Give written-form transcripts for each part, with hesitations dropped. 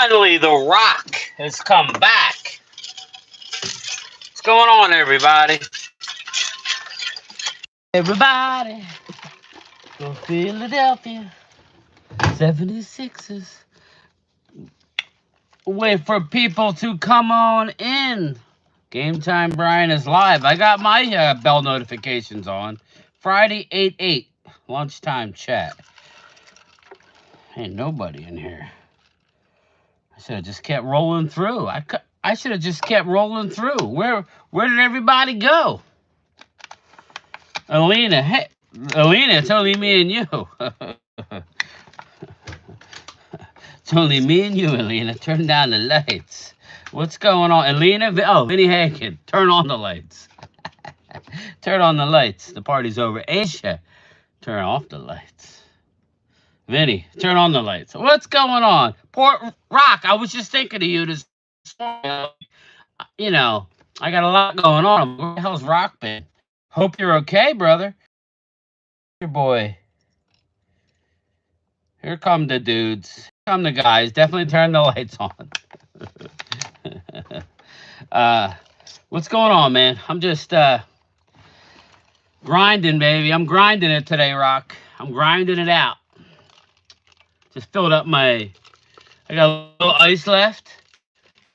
Finally, The Rock has come back. What's going on, everybody? Everybody, go Philadelphia 76ers. Wait for people to come on in. Game Time Brian is live. I got my bell notifications on. Friday 8/8, lunchtime chat. Ain't nobody in here. I should have just kept rolling through. I should have just kept rolling through. Where did everybody go? Alina, hey, Alina, it's only me and you. It's only me and you, Alina. Turn down the lights. What's going on, Alina? Oh, Vinny Hagen, turn on the lights. Turn on the lights. The party's over. Asia, turn off the lights. Vinny, turn on the lights. What's going on? Port Rock, I was just thinking of you this morning. You know, I got a lot going on. Where the hell's Rock been? Hope you're okay, brother. Your boy. Here come the dudes. Here come the guys. Definitely turn the lights on. What's going on, man? I'm just grinding, baby. I'm grinding it today, Rock. I'm grinding it out. Just filled up I got a little ice left.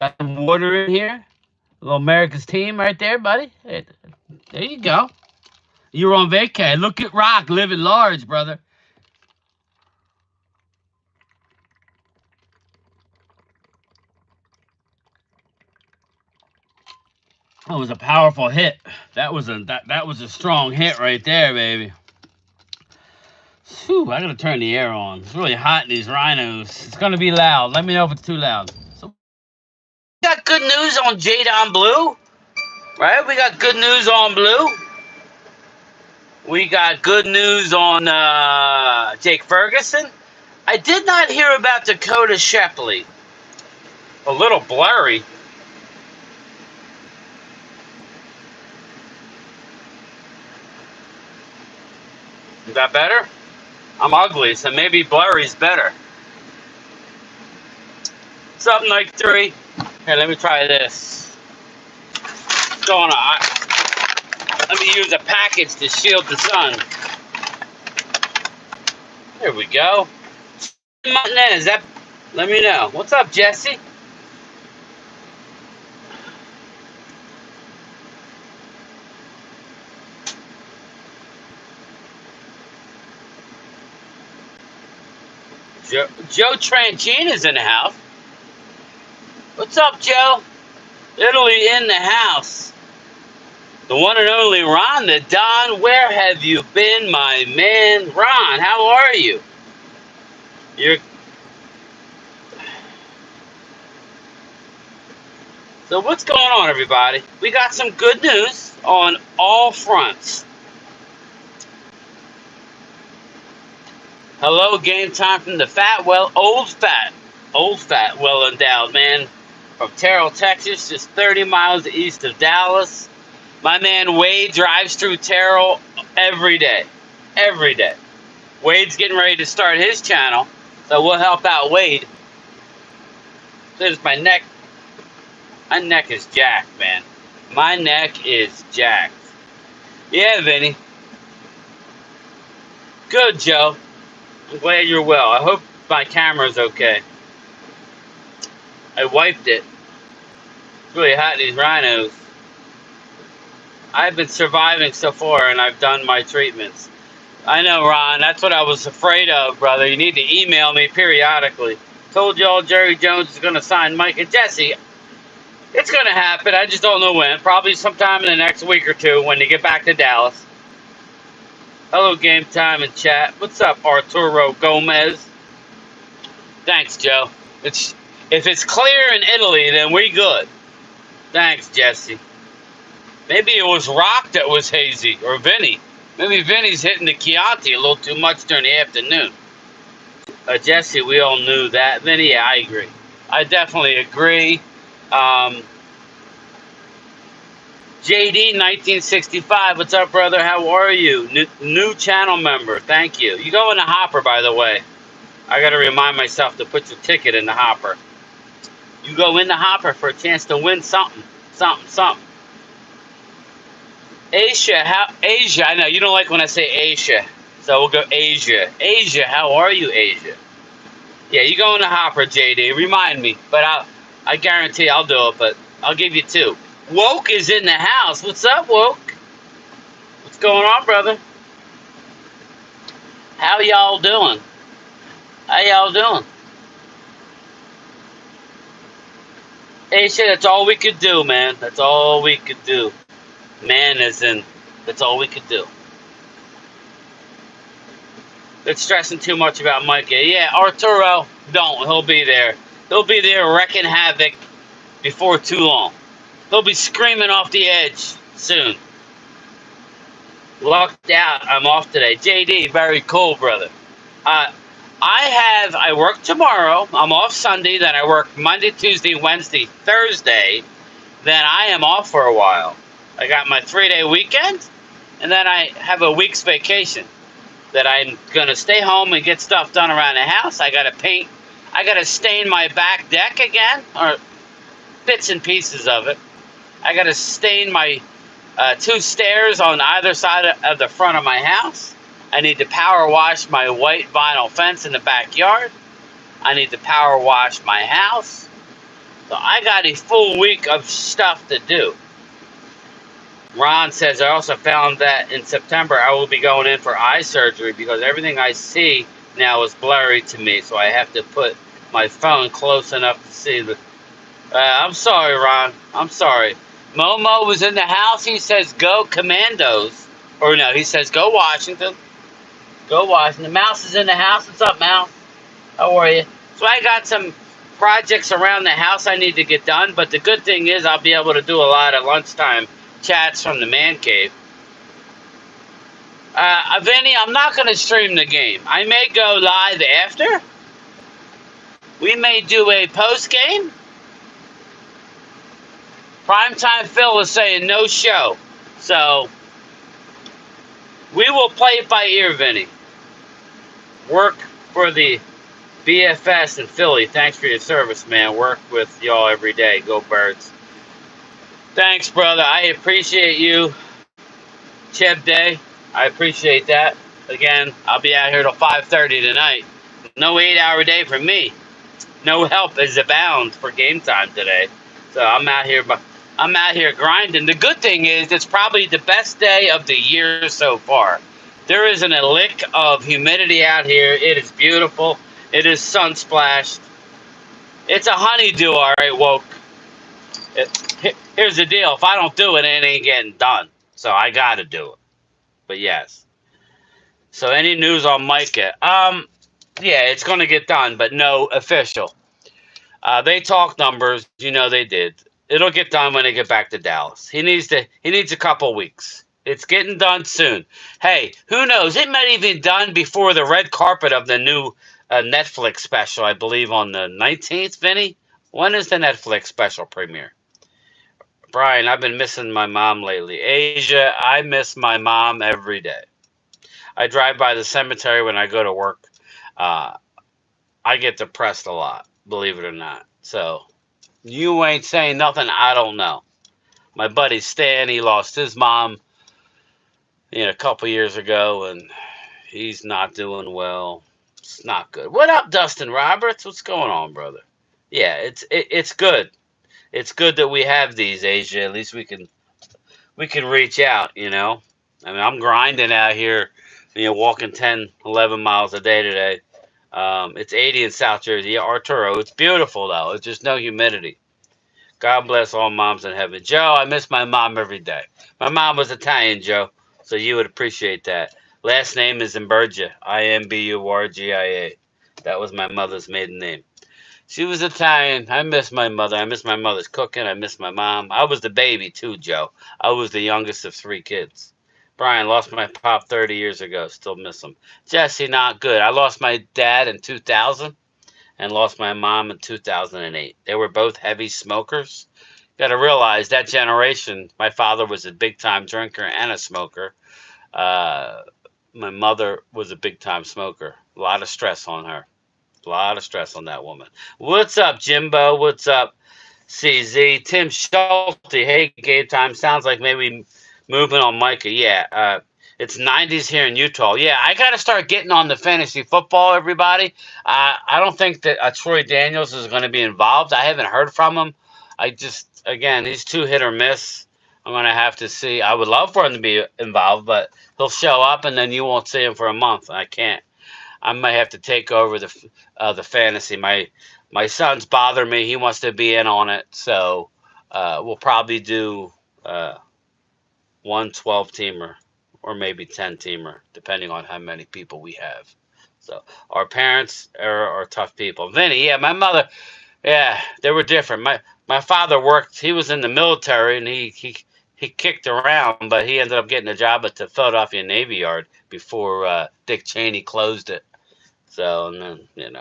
Got some water in here. A little America's team right there, buddy. Hey, there you go. You were on vacay. Look at Rock living large, brother. That was a powerful hit. That was a strong hit right there, baby. Whew, I gotta turn the air on. It's really hot in these rhinos. It's gonna be loud. Let me know if it's too loud. So, we got good news on Jadon Blue, right? We got good news on Blue. We got good news on Jake Ferguson. I did not hear about Dakota Shepley. A little blurry. Is that better? I'm ugly, so maybe blurry's better. What's up, Night 3? Here, let me try this. What's going on? Let me use a package to shield the sun. There we go. Martinez, let me know. What's up, Jesse? Joe Tranchina's in the house. What's up, Joe? Italy in the house. The one and only Ron the Don. Where have you been, my man? Ron, how are you? So what's going on, everybody? We got some good news on all fronts. Hello, Game Time from the old fat, well endowed man from Terrell, Texas, just 30 miles east of Dallas. My man Wade drives through Terrell every day. Every day. Wade's getting ready to start his channel, so we'll help out Wade. There's my neck. My neck is jacked, man. My neck is jacked. Yeah, Vinny. Good, Joe. I'm glad you're well. I hope my camera's okay. I wiped it. It's really hot in these rhinos. I've been surviving so far, and I've done my treatments. I know, Ron. That's what I was afraid of, brother. You need to email me periodically. Told y'all Jerry Jones is going to sign Mike and Jesse. It's going to happen. I just don't know when. Probably sometime in the next week or two when they get back to Dallas. Hello, Game Time and chat. What's up, Arturo Gomez? Thanks, Joe. If it's clear in Italy, then we good. Thanks, Jesse. Maybe it was Rock that was hazy, or Vinny. Maybe Vinny's hitting the Chianti a little too much during the afternoon. Jesse, we all knew that. Vinny, yeah, I agree. I definitely agree. JD 1965, what's up, brother? How are you? New channel member, thank you. You go in the hopper, by the way. I got to remind myself to put your ticket in the hopper. You go in the hopper for a chance to win something, something, something. Asia, I know you don't like when I say Asia, so we'll go Asia. Asia, how are you, Asia? Yeah, you go in the hopper, JD. Remind me, but I guarantee I'll do it. But I'll give you two. Woke is in the house. What's up, Woke? What's going on, brother? How y'all doing? How y'all doing? Asia, that's all we could do, man. That's all we could do. Man, as in, that's all we could do. It's stressing too much about Micah. Yeah, Arturo, don't. He'll be there. He'll be there wrecking havoc before too long. He'll be screaming off the edge soon. Lucked out. I'm off today. JD, very cool, brother. Uh, I work tomorrow. I'm off Sunday. Then I work Monday, Tuesday, Wednesday, Thursday. Then I am off for a while. I got my 3-day weekend, and then I have a week's vacation that I'm going to stay home and get stuff done around the house. I got to paint. I got to stain my back deck again, or bits and pieces of it. I got to stain my 2 stairs on either side of the front of my house. I need to power wash my white vinyl fence in the backyard. I need to power wash my house. So I got a full week of stuff to do. Ron says, I also found that in September I will be going in for eye surgery because everything I see now is blurry to me. So I have to put my phone close enough to see the... I'm sorry, Ron. I'm sorry. Momo was in the house. He says, go Commandos. Or no, he says, go Washington. Go Washington. Mouse is in the house. What's up, Mouse? How are you? So I got some projects around the house I need to get done. But the good thing is I'll be able to do a lot of lunchtime chats from the man cave. Vinny, I'm not going to stream the game. I may go live after. We may do a post game. Primetime Phil is saying no show. So we will play it by ear, Vinny. Work for the BFS in Philly. Thanks for your service, man. Work with y'all every day. Go Birds. Thanks, brother. I appreciate you. Cheb Day. I appreciate that. Again, I'll be out here till 5:30 tonight. No 8-hour day for me. No help is abound for game time today. So I'm out here grinding. The good thing is it's probably the best day of the year so far. There isn't a lick of humidity out here. It is beautiful. It is sun splashed. It's a honeydew, all right, Woke. Here's the deal. If I don't do it, it ain't getting done. So I got to do it. But yes. So any news on Micah? Yeah, it's going to get done, but no official. They talk numbers. You know they did. It'll get done when they get back to Dallas. He needs a couple weeks. It's getting done soon. Hey, who knows? It might even be done before the red carpet of the new Netflix special, I believe, on the 19th, Vinny? When is the Netflix special premiere? Brian, I've been missing my mom lately. Asia, I miss my mom every day. I drive by the cemetery when I go to work. I get depressed a lot, believe it or not. So, you ain't saying nothing I don't know. My buddy Stan, he lost his mom a couple years ago, and he's not doing well. It's not good. What up, Dustin Roberts? What's going on, brother? Yeah, it's good. It's good that we have these, Asia. At least we can reach out, I mean, I'm grinding out here, walking 10, 11 miles a day today. It's 80 in South Jersey. Yeah, Arturo, it's beautiful, though. It's just no humidity. God bless all moms in heaven. Joe, I miss my mom every day. My mom was Italian, Joe, so you would appreciate that. Last name is Imburgia, Imburgia. That was my mother's maiden name. She was Italian. I miss my mother. I miss my mother's cooking. I miss my mom. I was the baby, too, Joe. I was the youngest of 3 kids. Brian, lost my pop 30 years ago. Still miss him. Jesse, not good. I lost my dad in 2000 and lost my mom in 2008. They were both heavy smokers. Got to realize that generation, my father was a big-time drinker and a smoker. My mother was a big-time smoker. A lot of stress on her. A lot of stress on that woman. What's up, Jimbo? What's up? CZ. Tim Schulte. Hey, game time. Sounds like maybe moving on Micah. Yeah. It's 90s here in Utah. Yeah, I got to start getting on the fantasy football, everybody. I don't think that Troy Daniels is going to be involved. I haven't heard from him. Again, he's too hit or miss. I'm going to have to see. I would love for him to be involved, but he'll show up and then you won't see him for a month. I can't. I might have to take over the fantasy. My son's bother me. He wants to be in on it, so we'll probably do one 12 teamer or maybe 10 teamer, depending on how many people we have. So our parents are tough people. Vinny, yeah, my mother, yeah, they were different. My father worked. He was in the military and he kicked around, but he ended up getting a job at the Philadelphia Navy Yard before Dick Cheney closed it. So, and then,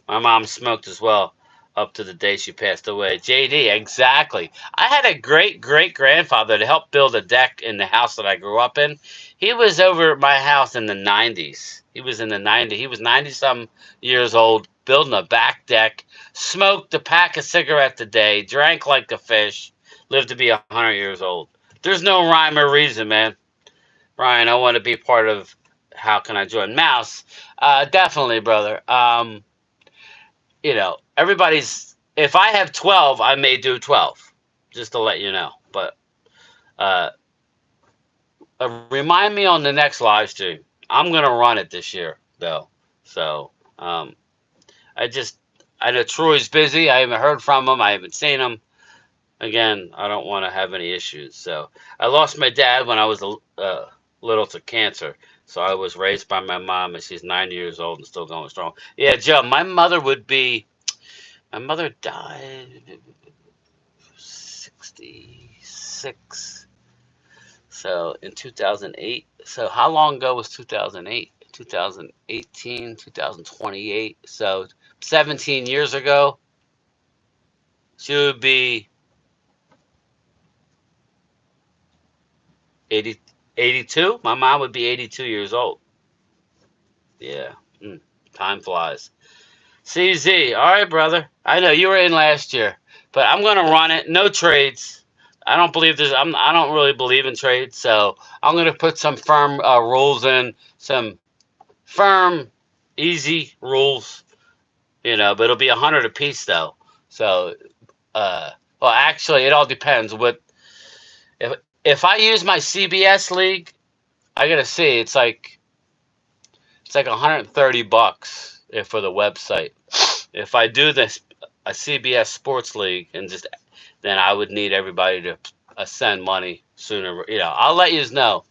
my mom smoked as well up to the day she passed away. JD, exactly. I had a great great grandfather to help build a deck in the house that I grew up in. He was over at my house in the 90s. He was in the 90s. He was 90 some years old, building a back deck, smoked a pack of cigarettes a day, drank like a fish, lived to be 100 years old. There's no rhyme or reason, man. Brian, I want to be part of How Can I Join Mouse? Definitely, brother. Everybody's. If I have 12, I may do 12, just to let you know. But uh, remind me on the next live stream. I'm gonna run it this year, though. So I just. I know Troy's busy. I haven't heard from him. I haven't seen him. Again, I don't want to have any issues. So I lost my dad when I was little to cancer. So I was raised by my mom, and she's 90 years old and still going strong. Yeah, Joe, my mother would be. My mother died 66. So in 2008. So how long ago was 2008? 2018, 2028. So 17 years ago, she would be 80, 82. My mom would be 82 years old. Yeah. Time flies. CZ, all right, brother. I know you were in last year, but I'm gonna run it. No trades. I don't believe there's. I don't really believe in trades, so I'm gonna put some firm rules in, some firm, easy rules. But it'll be 100 apiece though. So, well, actually, it all depends. If I use my CBS league, I gotta see. It's like $130 for the website. If I do this a CBS Sports League and then I would need everybody to send money sooner. I'll let you know,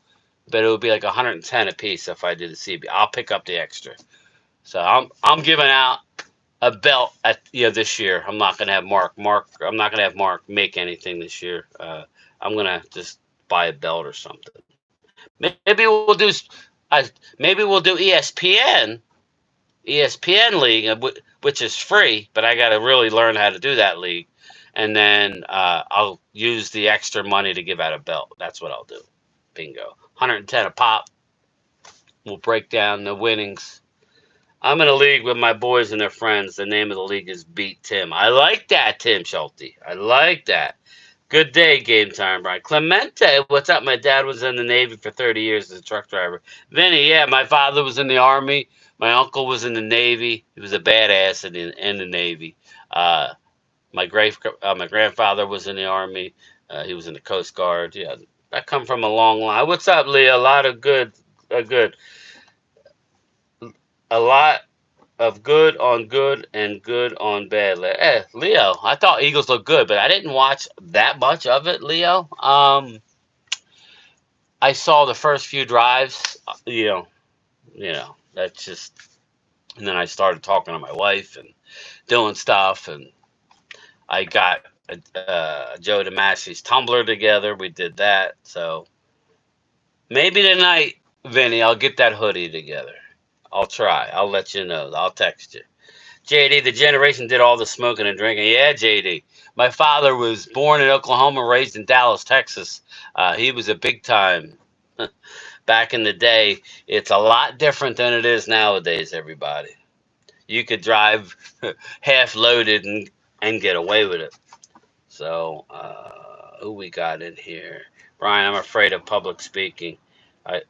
but it would be like 110 a piece if I did the CBS. I'll pick up the extra. So I'm giving out a belt at this year. I'm not gonna have Mark. I'm not gonna have Mark make anything this year. I'm gonna just buy a belt or something. Maybe we'll do. Maybe we'll do ESPN league, which is free, but I got to really learn how to do that league, and then I'll use the extra money to give out a belt. That's what I'll do. Bingo. 110 a pop. We'll break down the winnings. I'm in a league with my boys and their friends. The name of the league is Beat Tim. I like that, Tim Schulte. I like that. Good day, game time, Brian. Clemente, what's up? My dad was in the Navy for 30 years as a truck driver. Vinny, yeah, my father was in the Army. My uncle was in the Navy. He was a badass in the Navy. My grandfather was in the Army. He was in the Coast Guard. Yeah, I come from a long line. What's up, Leah? A lot of good, a lot of good and good on bad. Leo, I thought Eagles looked good, but I didn't watch that much of it, Leo. I saw the first few drives, that's just, and then I started talking to my wife and doing stuff, and I got Joe DeMassi's tumbler together. We did that, so maybe tonight, Vinny, I'll get that hoodie together. I'll try. I'll let you know. I'll text you. JD, the generation did all the smoking and drinking. Yeah, JD. My father was born in Oklahoma, raised in Dallas, Texas. He was a big time. Back in the day, it's a lot different than it is nowadays, everybody. You could drive half loaded and and get away with it. So, who we got in here? Brian, I'm afraid of public speaking. I,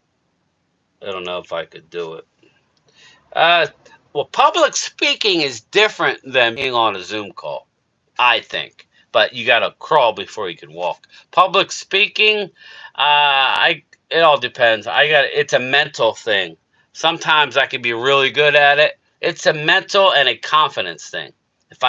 I don't know if I could do it. Uh, well, public speaking is different than being on a Zoom call, I think. But you got to crawl before you can walk. Public speaking, it all depends. It's a mental thing. Sometimes I can be really good at it. It's a mental and a confidence thing. If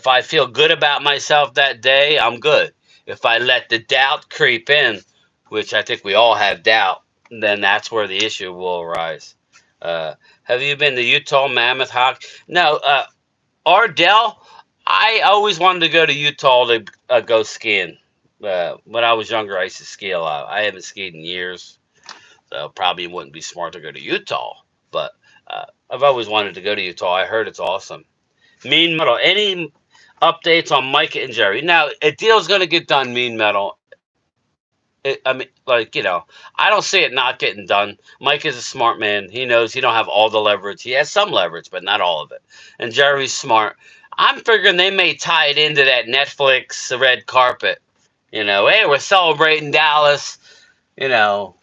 I feel good about myself that day, I'm good. If I let the doubt creep in, which I think we all have doubt, then that's where the issue will arise. Uh, have you been to Utah Mammoth Hockey? No, Ardell. I always wanted to go to Utah to go skiing. When I was younger, I used to ski a lot. I haven't skied in years, so probably wouldn't be smart to go to Utah. But I've always wanted to go to Utah. I heard it's awesome. Mean Metal. Any updates on Mike and Jerry? Now, a deal's going to get done, Mean Metal. I mean, I don't see it not getting done. Mike is a smart man. He knows he don't have all the leverage. He has some leverage, but not all of it. And Jerry's smart. I'm figuring they may tie it into that Netflix red carpet. Hey, we're celebrating Dallas, you know,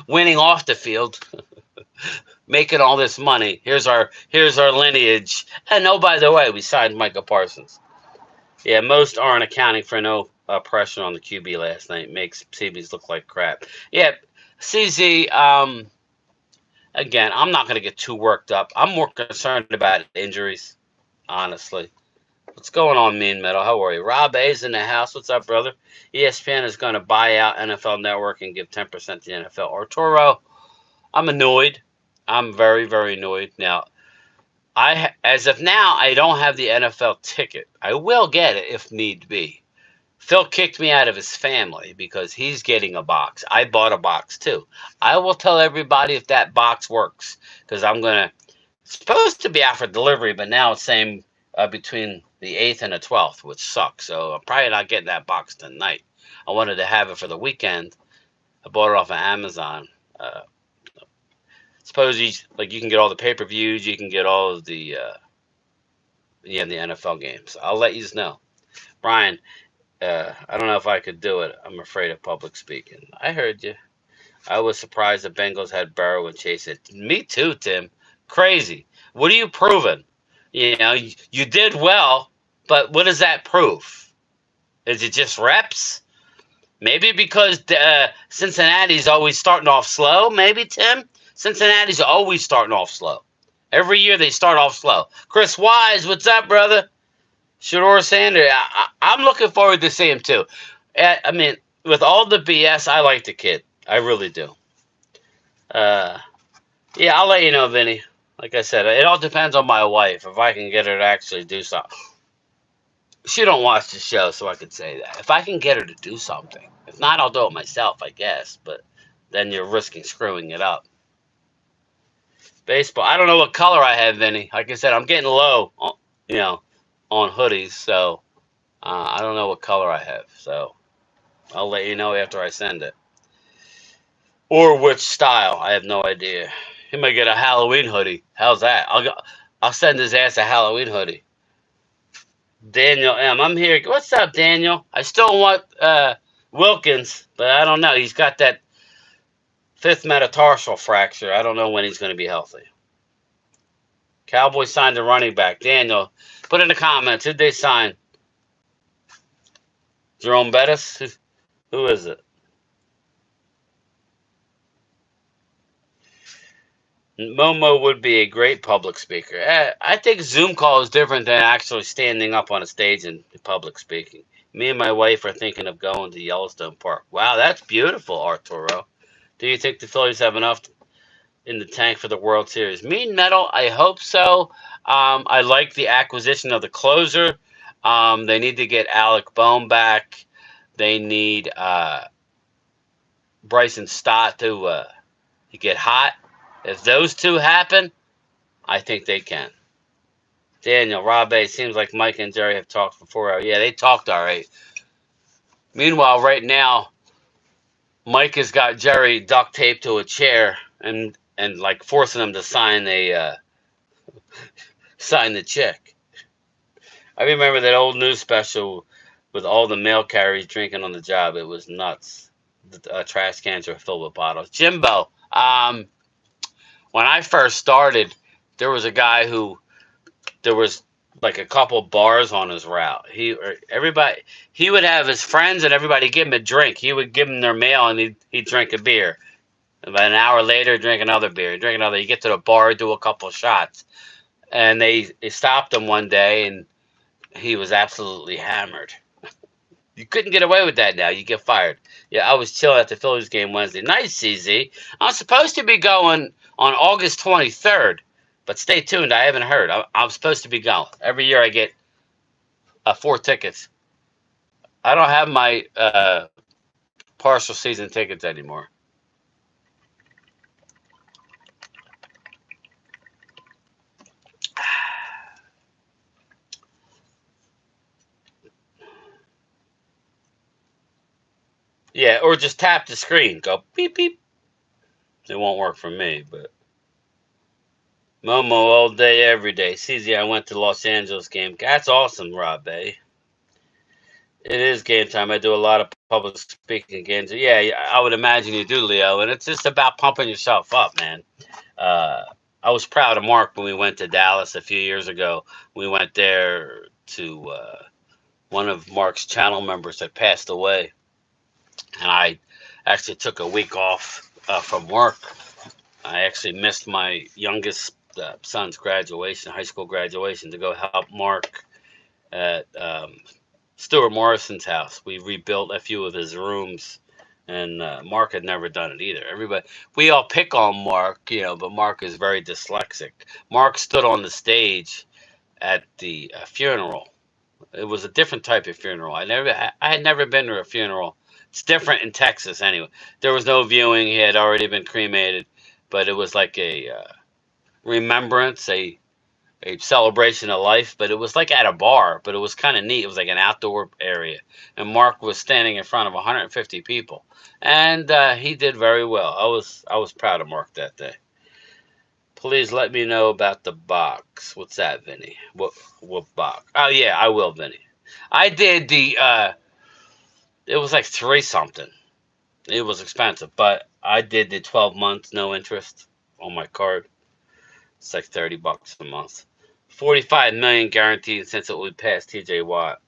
winning off the field, making all this money. Here's our lineage. And oh, by the way, we signed Micah Parsons. Yeah, most aren't accounting for no pressure on the QB last night. Makes CBs look like crap. Yeah, CZ, again, I'm not going to get too worked up. I'm more concerned about injuries, honestly. What's going on, Mean Metal? How are you? Rob A's in the house. What's up, brother? ESPN is going to buy out NFL Network and give 10% to the NFL. Arturo, I'm annoyed. I'm very, very annoyed. Now, as of now, I don't have the NFL ticket. I will get it if need be. Phil kicked me out of his family because he's getting a box. I bought a box too. I will tell everybody if that box works because it's supposed to be out for delivery, but now it's saying between the 8th and the 12th, which sucks. So I'm probably not getting that box tonight. I wanted to have it for the weekend. I bought it off of Amazon. Suppose you can get all the pay-per-views, you can get all of the the NFL games. I'll let you know. Brian, I don't know if I could do it. I'm afraid of public speaking. I heard you. I was surprised the Bengals had Burrow and Chase. Me too, Tim. Crazy. What are you proving? You did well, but what does that prove? Is it just reps? Maybe because Cincinnati's always starting off slow. Maybe, Tim? Cincinnati's always starting off slow. Every year they start off slow. Chris Wise, what's up, brother? Shador Sanders, I'm looking forward to seeing him too. I mean, with all the BS, I like the kid. I really do. Yeah, I'll let you know, Vinny. Like I said, it all depends on my wife. If I can get her to actually do something. She don't watch the show, so I could say that. If I can get her to do something. If not, I'll do it myself, I guess. But then you're risking screwing it up. Baseball. I don't know what color I have, Vinny. Like I said, I'm getting low, on hoodies, so I don't know what color I have. So I'll let you know after I send it. Or which style. I have no idea. He might get a Halloween hoodie. How's that? I'll send his ass a Halloween hoodie. Daniel M. I'm here. What's up, Daniel? I still want Wilkins, but I don't know. He's got that fifth metatarsal fracture. I don't know when he's going to be healthy. Cowboys signed a running back. Daniel, put in the comments. Who'd they sign? Jerome Bettis? Who is it? Momo would be a great public speaker. I think Zoom call is different than actually standing up on a stage and public speaking. Me and my wife are thinking of going to Yellowstone Park. Wow, that's beautiful, Arturo. Do you think the Phillies have enough in the tank for the World Series? Mean Metal, I hope so. I like the acquisition of the closer. They need to get Alec Bohm back. They need Bryson Stott to get hot. If those two happen, I think they can. Daniel, Rob A. Seems like Mike and Jerry have talked for 4 hours. Yeah, they talked all right. Meanwhile, right now, Mike has got Jerry duct taped to a chair and like forcing him to sign the check. I remember that old news special with all the mail carriers drinking on the job. It was nuts. The trash cans were filled with bottles. Jimbo, when I first started, there was a guy who there was like a couple bars on his route. He would have his friends and everybody give him a drink. He would give them their mail and he'd drink a beer. About an hour later, drink another beer, drink another. You get to the bar, do a couple shots, and they stopped him one day and he was absolutely hammered. You couldn't get away with that now. You get fired. Yeah, I was chilling at the Phillies game Wednesday night, CZ. I'm supposed to be going on August 23rd, but stay tuned. I haven't heard. I'm supposed to be going. Every year I get 4 tickets. I don't have my partial season tickets anymore. Yeah, or just tap the screen. Go beep, beep. It won't work for me, but Momo all day, every day. CZ, I went to the Los Angeles game. That's awesome, Rob, eh? It is game time. I do a lot of public speaking games. Yeah, yeah, I would imagine you do, Leo. And it's just about pumping yourself up, man. Uh, I was proud of Mark when we went to Dallas a few years ago. We went there to one of Mark's channel members had passed away, and I actually took a week off from work. I actually missed my youngest son's graduation, high school graduation, to go help Mark at Stuart Morrison's house. We rebuilt a few of his rooms, and Mark had never done it either. We all pick on Mark, but Mark is very dyslexic. Mark stood on the stage at the funeral. It was a different type of funeral. I had never been to a funeral. It's different in Texas anyway. There was no viewing. He had already been cremated, but it was like a remembrance, a celebration of life, but it was like at a bar, but it was kind of neat. It was like an outdoor area, and Mark was standing in front of 150 people, and he did very well. I was proud of Mark that day. Please let me know about the box. What's that, Vinny? What box? Oh yeah, I will, Vinny. I did the. It was like three something. It was expensive, but I did the 12 months no interest on my card. It's like $30 a month. 45 million guaranteed since it would pass TJ Watt.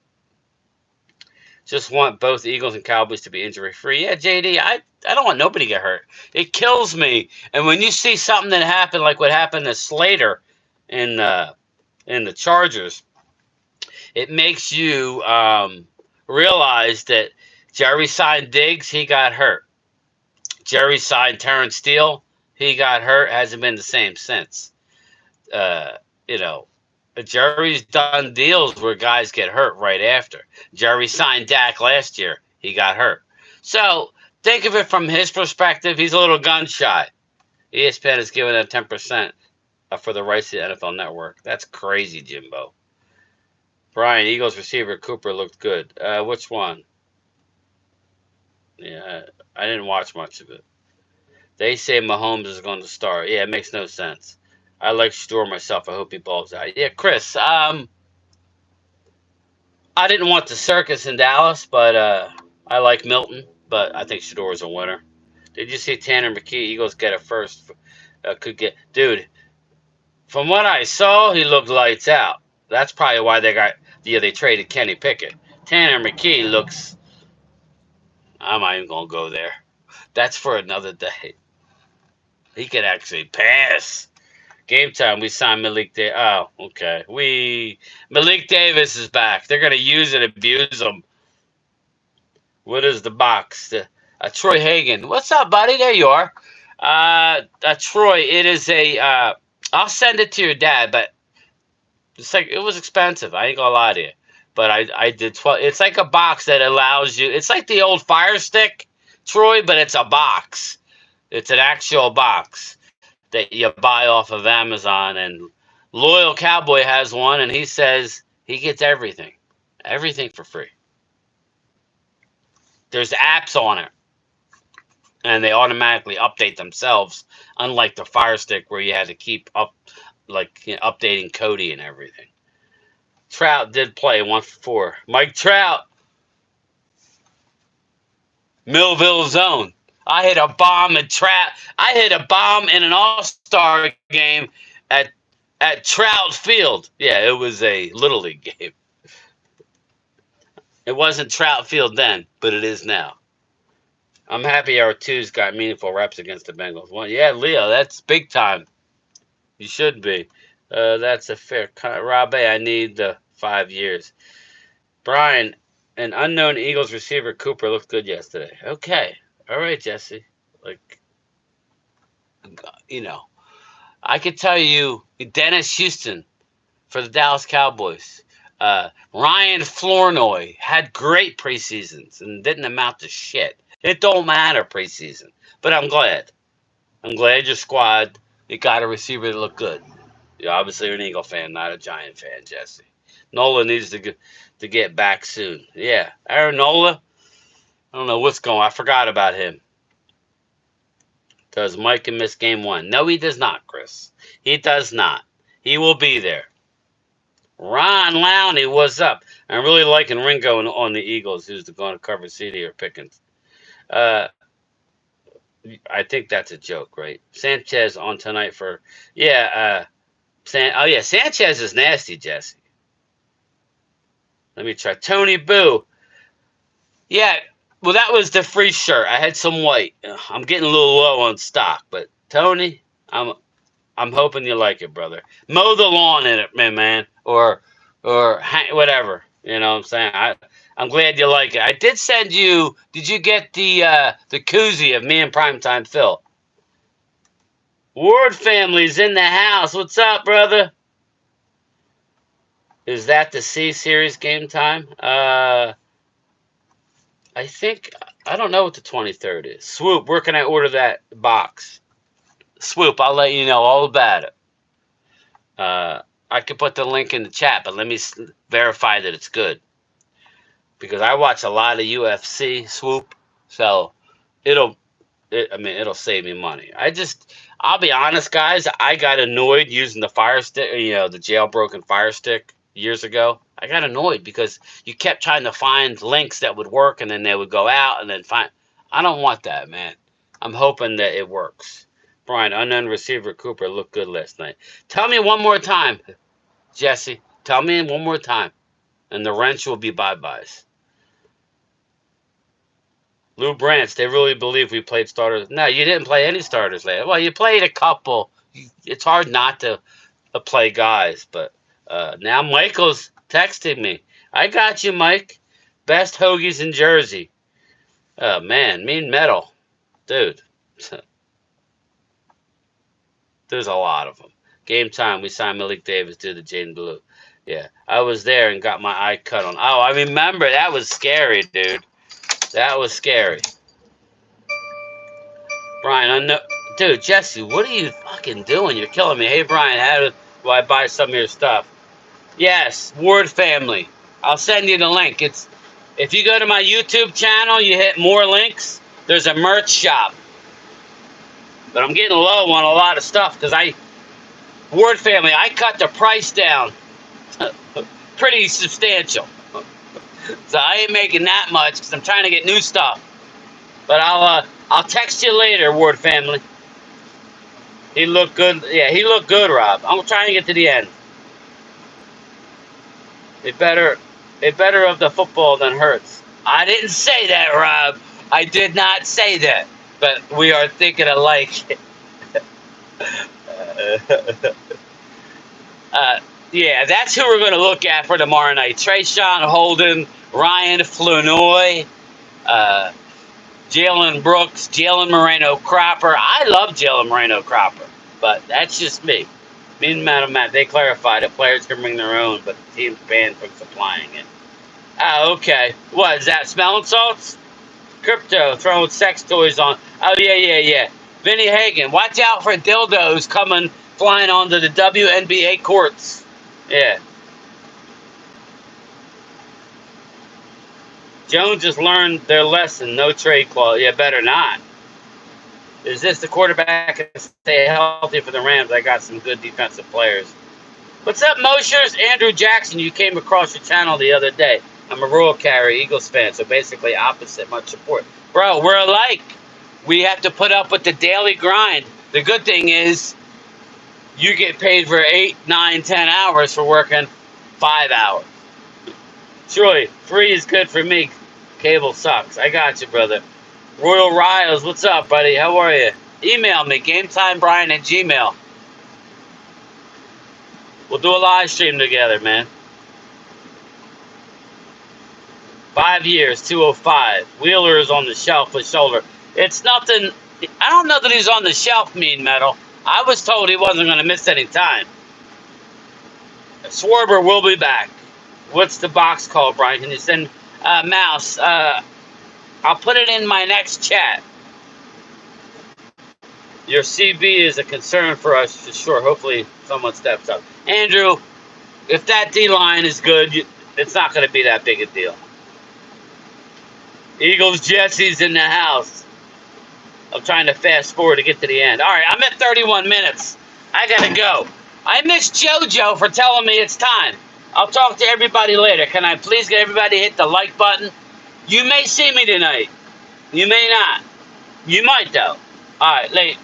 Just want both Eagles and Cowboys to be injury free. Yeah, JD, I don't want nobody to get hurt. It kills me. And when you see something that happened like what happened to Slater in the Chargers, it makes you realize that Jerry signed Diggs, he got hurt. Jerry signed Terrence Steele, he got hurt, hasn't been the same since. Uh, you know, Jerry's done deals where guys get hurt right after. Jerry signed Dak last year. He got hurt. So think of it from his perspective. He's a little gun shy. ESPN is giving him 10% for the rights to the NFL Network. That's crazy, Jimbo. Brian, Eagles receiver Cooper looked good. Which one? Yeah, I didn't watch much of it. They say Mahomes is going to start. Yeah, it makes no sense. I like Shador myself. I hope he balls out. Yeah, Chris. I didn't want the circus in Dallas, but I like Milton. But I think Shador is a winner. Did you see Tanner McKee? Eagles get it first. Could get dude. From what I saw, he looked lights out. That's probably why they traded Kenny Pickett. Tanner McKee looks. I'm not even gonna go there. That's for another day. He could actually pass. Game time. We signed Malik Davis. Oh, okay. Malik Davis is back. They're gonna use and abuse him. What is the box? Troy Hagan. What's up, buddy? There you are. Troy. It is a. I'll send it to your dad, but it was expensive. I ain't gonna lie to you. But I did 12. It's like a box that allows you. It's like the old Fire Stick, Troy, but it's a box. It's an actual box that you buy off of Amazon, and Loyal Cowboy has one, and he says he gets everything for free. There's apps on it, and they automatically update themselves, unlike the Fire Stick where you had to keep updating Cody and everything. Trout did play 1 for 4. Mike Trout, Millville zone. I hit a bomb at Trout. I hit a bomb in an All-Star game at at Trout Field. Yeah, it was a Little League game. It wasn't Trout Field then, but it is now. I'm happy our twos got meaningful reps against the Bengals. Well, yeah, Leo, that's big time. You should be. That's a fair cut. Rob A, I need the 5 years. Brian, an unknown Eagles receiver, Cooper, looked good yesterday. Okay. All right, Jesse. Like, you know, I could tell you Dennis Houston for the Dallas Cowboys. Ryan Flournoy had great preseasons and didn't amount to shit. It don't matter preseason. But I'm glad. I'm glad your squad, you got a receiver that looked good. You're obviously an Eagle fan, not a Giant fan, Jesse. Nola needs to get back soon. Yeah, Aaron Nola, I don't know what's going on. I forgot about him. Does Mike miss game 1? No, he does not, Chris. He does not. He will be there. Ron Lowney, what's up? I'm really liking Ringo on the Eagles, who's going to cover CD or Pickens. I think that's a joke, right? Sanchez on tonight for Sanchez is nasty, Jesse. Let me try. Tony Boo. Yeah, well, that was the free shirt. I had some white. I'm getting a little low on stock, but Tony, I'm hoping you like it, brother. Mow the lawn in it, man, or whatever. You know what I'm saying? I'm glad you like it. I did send you. Did you get the koozie of me and Primetime Phil? Ward family's in the house. What's up, brother? Is that the C Series game time? I think, I don't know what the 23rd is. Swoop, where can I order that box? Swoop, I'll let you know all about it. I could put the link in the chat, but let me verify that it's good. Because I watch a lot of UFC, Swoop, so it'll save me money. I'll be honest, guys, I got annoyed using the Fire Stick, the jailbroken Fire Stick years ago. I got annoyed because you kept trying to find links that would work and then they would go out and then find. I don't want that, man. I'm hoping that it works. Brian, unknown receiver Cooper looked good last night. Tell me one more time, Jesse. Tell me one more time. And the wrench will be bye-byes. Lou Branch, they really believe we played starters. No, you didn't play any starters later. Well, you played a couple. It's hard not to play guys, but now Michael's texting me. I got you, Mike. Best hoagies in Jersey. Oh, man. Mean Metal. Dude. There's a lot of them. Game time, we signed Malik Davis to the Jaden Blue. Yeah. I was there and got my eye cut on. Oh, I remember. That was scary, dude. That was scary. Brian, dude, Jesse, what are you fucking doing? You're killing me. Hey, Brian, how do I buy some of your stuff? Yes, Ward family. I'll send you the link. If you go to my YouTube channel, you hit more links, there's a merch shop. But I'm getting low on a lot of stuff because Ward family, I cut the price down pretty substantial. So I ain't making that much because I'm trying to get new stuff. But I'll text you later, Ward family. He looked good. Yeah, he looked good, Rob. I'm trying to get to the end. It better of the football than Hurts. I didn't say that, Rob. I did not say that. But we are thinking alike. Yeah, that's who we're going to look at for tomorrow night. Trayshawn Holden, Ryan Flournoy, Jalen Brooks, Jalen Moreno Cropper. I love Jalen Moreno Cropper, but that's just me. Me and Matt, they clarified that players can bring their own, but the team's banned from supplying it. Oh, okay. What, is that smelling salts? Crypto, throwing sex toys on. Oh, yeah. Vinny Hagen, watch out for dildos flying onto the WNBA courts. Yeah. Jones just learned their lesson. No trade clause. Yeah, better not. Is this the quarterback can stay healthy for the Rams? I got some good defensive players. What's up, Moshers? Andrew Jackson, you came across your channel the other day. I'm a rural carrier, Eagles fan, so basically opposite, much support. Bro, we're alike. We have to put up with the daily grind. The good thing is you get paid for 8, 9, 10 hours for working 5 hours. Troy, free is good for me. Cable sucks. I got you, brother. Royal Riles, what's up, buddy? How are you? Email me, GameTimeBrian at Gmail. We'll do a live stream together, man. 5 years, 205. Wheeler is on the shelf with shoulder. It's nothing. I don't know that he's on the shelf, Mean Metal. I was told he wasn't going to miss any time. Swarber will be back. What's the box called, Brian? Can you send Mouse? I'll put it in my next chat. Your CB is a concern for us, for sure. Hopefully someone steps up. Andrew, if that D-line is good, it's not going to be that big a deal. Eagles Jesse's in the house. I'm trying to fast forward to get to the end. All right, I'm at 31 minutes. I got to go. I miss JoJo for telling me it's time. I'll talk to everybody later. Can I please get everybody to hit the like button? You may see me tonight. You may not. You might, though. All right, late.